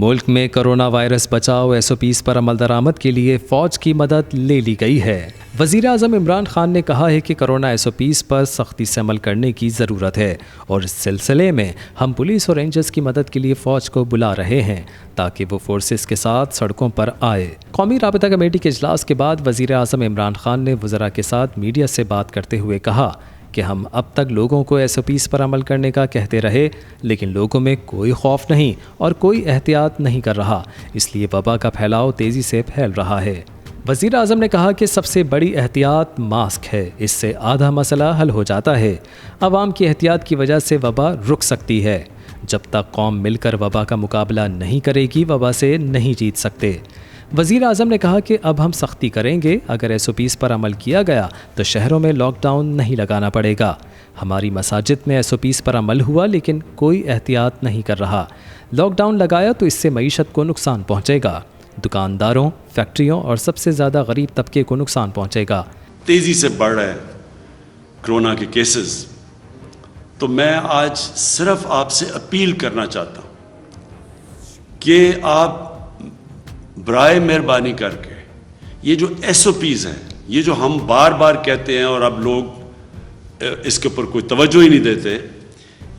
मुल्क में corona virus बचाव SOPs पर अमल दरामद के लिए फ़ौज की मदद ले ली गई है। वज़ीर आज़म इमरान खान ने कहा है कि कोरोना SOPs पर सख्ती से अमल करने की ज़रूरत है और इस सिलसिले में हम पुलिस और रेंजर्स की मदद के लिए फ़ौज को बुला रहे हैं ताकि वो फोर्सेस के साथ सड़कों पर आए। कौमी राबता कमेटी के इजलास के बाद वज़ीर आज़म इमरान खान ने वज़रा के साथ मीडिया से बात करते हुए कहा कि हम अब तक लोगों को SOPs पर अमल करने का कहते रहे, लेकिन लोगों में कोई खौफ नहीं और कोई एहतियात नहीं कर रहा, इसलिए वबा का फैलाव तेज़ी से फैल रहा है। वज़ीर आज़म ने कहा कि सबसे बड़ी एहतियात मास्क है, इससे आधा मसला हल हो जाता है। आवाम की एहतियात की वजह से वबा रुक सकती है। जब तक कौम मिलकर वबा का मुकाबला नहीं करेगी, वबा से नहीं जीत सकते। वज़ीर आज़म ने कहा कि अब हम सख्ती करेंगे। अगर SOPs पर अमल किया गया तो शहरों में लॉकडाउन नहीं लगाना पड़ेगा। हमारी मसाजिद में SOPs पर अमल हुआ, लेकिन कोई एहतियात नहीं कर रहा। लॉकडाउन लगाया तो इससे मईशत को नुकसान पहुँचेगा, दुकानदारों, फैक्ट्रियों और सबसे ज़्यादा गरीब तबके को नुकसान पहुँचेगा। तेज़ी से बढ़ रहे हैं कोरोना के केसेस, तो मैं आज सिर्फ आपसे अपील करना चाहता हूँ कि आप बराए मेहरबानी करके ये जो SOPs हैं, ये जो हम बार बार कहते हैं और अब लोग इसके ऊपर कोई तवज्जो ही नहीं देते,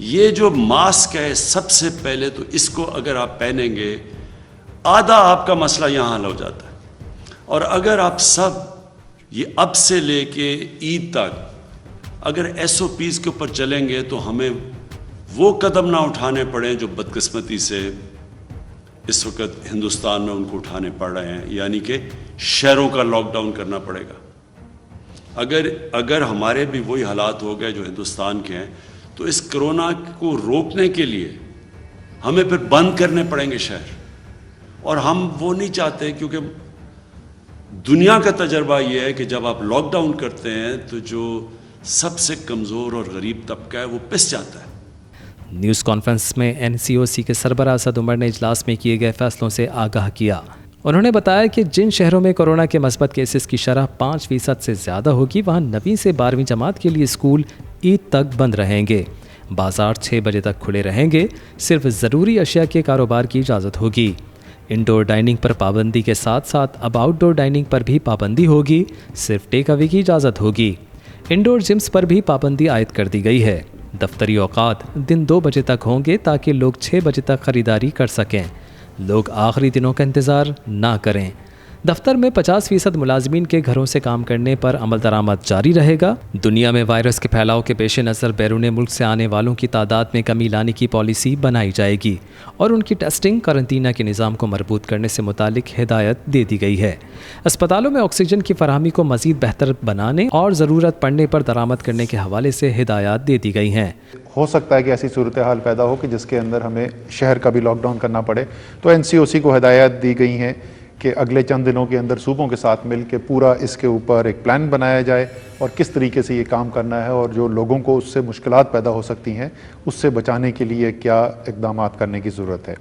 ये जो मास्क है सबसे पहले तो इसको अगर आप पहनेंगे आधा आपका मसला यहाँ हल हो जाता है। और अगर आप सब ये अब से लेके ईद तक अगर SOPs के ऊपर चलेंगे तो हमें वो कदम ना उठाने पड़े जो बदकिस्मती से इस वक्त हिंदुस्तान में उनको उठाने पड़ रहे हैं, यानी कि शहरों का लॉकडाउन करना पड़ेगा। अगर हमारे भी वही हालात हो गए जो हिंदुस्तान के हैं, तो इस कोरोना को रोकने के लिए हमें फिर बंद करने पड़ेंगे शहर, और हम वो नहीं चाहते, क्योंकि दुनिया का तजर्बा ये है कि जब आप लॉकडाउन करते हैं तो जो सबसे कमज़ोर और गरीब तबका है वो पिस जाता है। न्यूज़ कॉन्फ्रेंस में NCOC के सरबराह असद उमर ने इजलास में किए गए फैसलों से आगाह किया। उन्होंने बताया कि जिन शहरों में कोरोना के मस्बत केसेस की शरह 5% से ज़्यादा होगी, वहाँ 9वीं से 12वीं जमात के लिए स्कूल ईद तक बंद रहेंगे। बाज़ार 6 बजे तक खुले रहेंगे। सिर्फ ज़रूरी अशिया के कारोबार की इजाज़त होगी। इंडोर डाइनिंग पर पाबंदी के साथ साथ अब आउटडोर डाइनिंग पर भी पाबंदी होगी। सिर्फ टेक अवे की इजाज़त होगी। इंडोर जिम्स पर भी पाबंदी आयद कर दी गई है। दफ्तरी औकात दिन 2 बजे तक होंगे ताकि लोग 6 बजे तक ख़रीदारी कर सकें। लोग आखिरी दिनों का इंतज़ार ना करें। दफ्तर में 50% मुलाजमीन के घरों से काम करने पर अमल दरामद जारी रहेगा। दुनिया में वायरस के फैलाव के पेश नज़र बैरून मुल्क से आने वालों की तादाद में कमी लाने की पॉलिसी बनाई जाएगी और उनकी टेस्टिंग करंतना के निज़ाम को मरबूत करने से मुतालिक हिदायत दे दी गई है। अस्पतालों में ऑक्सीजन की फराहमी को मज़ीद बेहतर बनाने और ज़रूरत पड़ने पर दरामद करने के हवाले से हिदायत दे दी गई हैं। हो सकता है कि ऐसी सूरत हाल पैदा हो कि जिसके अंदर हमें शहर का भी लॉकडाउन करना पड़े, तो NCOC को हिदायत दी गई हैं कि अगले चंद दिनों के अंदर सूबों के साथ मिल के पूरा इसके ऊपर एक प्लान बनाया जाए और किस तरीके से ये काम करना है और जो लोगों को उससे मुश्किलात पैदा हो सकती हैं उससे बचाने के लिए क्या इक़दाम करने की ज़रूरत है।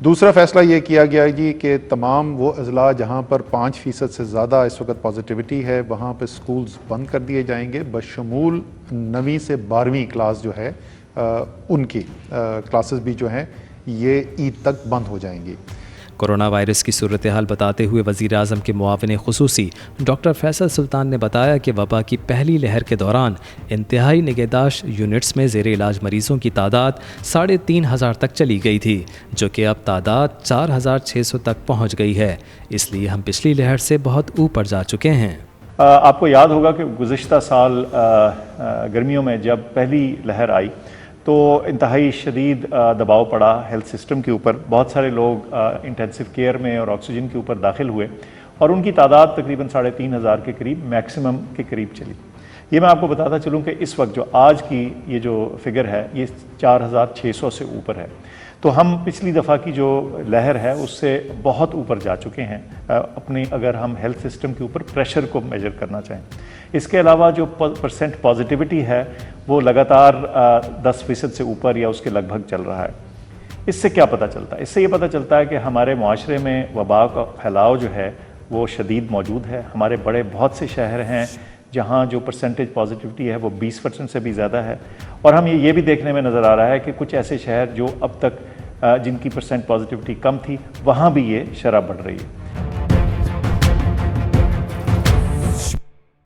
दूसरा फ़ैसला ये किया गया जी कि तमाम वो अज़ला जहाँ पर 5% से ज़्यादा इस वक्त पॉजिटिविटी है वहाँ पर स्कूल्स बंद कर दिए जाएंगे, बशमूल 9वीं से 12वीं क्लास जो है उनकी क्लासेस भी जो हैं ये ईद तक बंद हो जाएंगी। कोरोना वायरस की सूरत हाल बताते हुए वज़ीर आज़म के मुआविन ख़ुसूसी डॉक्टर फैसल सुल्तान ने बताया कि वबा की पहली लहर के दौरान इंतहाई निगहदाश्त यूनिट्स में ज़ेर इलाज मरीज़ों की तादाद 3,500 तक चली गई थी, जो कि अब तादाद 4,600 तक पहुँच गई है। इसलिए हम पिछली लहर से बहुत ऊपर जा चुके हैं। आपको याद होगा कि गुज़िश्ता साल गर्मियों में जब पहली लहर आई तो इंतहाई शदीद दबाव पड़ा हेल्थ सिस्टम के ऊपर। बहुत सारे लोग इंटेंसिव केयर में और ऑक्सीजन के ऊपर दाखिल हुए और उनकी तादाद तकरीबन 3,500 के करीब मैक्सिमम के करीब चली। ये मैं आपको बताता चलूँ कि इस वक्त जो आज की ये जो फिगर है ये 4,600 से ऊपर है। तो हम पिछली दफ़ा की जो लहर है उससे बहुत ऊपर जा चुके हैं अपनी, अगर हम हेल्थ सिस्टम के ऊपर प्रेशर को मेजर करना चाहें। इसके अलावा जो % पॉजिटिविटी है वो लगातार 10% से ऊपर या उसके लगभग चल रहा है। इससे क्या पता चलता है? इससे ये पता चलता है कि हमारे मुआशरे में वबा का फैलाव जो है वो शदीद मौजूद है। हमारे बड़े बहुत से शहर हैं जहाँ जो % पॉजिटिविटी है वो 20% से भी ज़्यादा है। और हम ये भी देखने में नज़र आ रहा है कि कुछ ऐसे शहर जो अब तक जिनकी परसेंट पॉजिटिविटी कम थी, वहाँ भी ये शरह बढ़ रही है।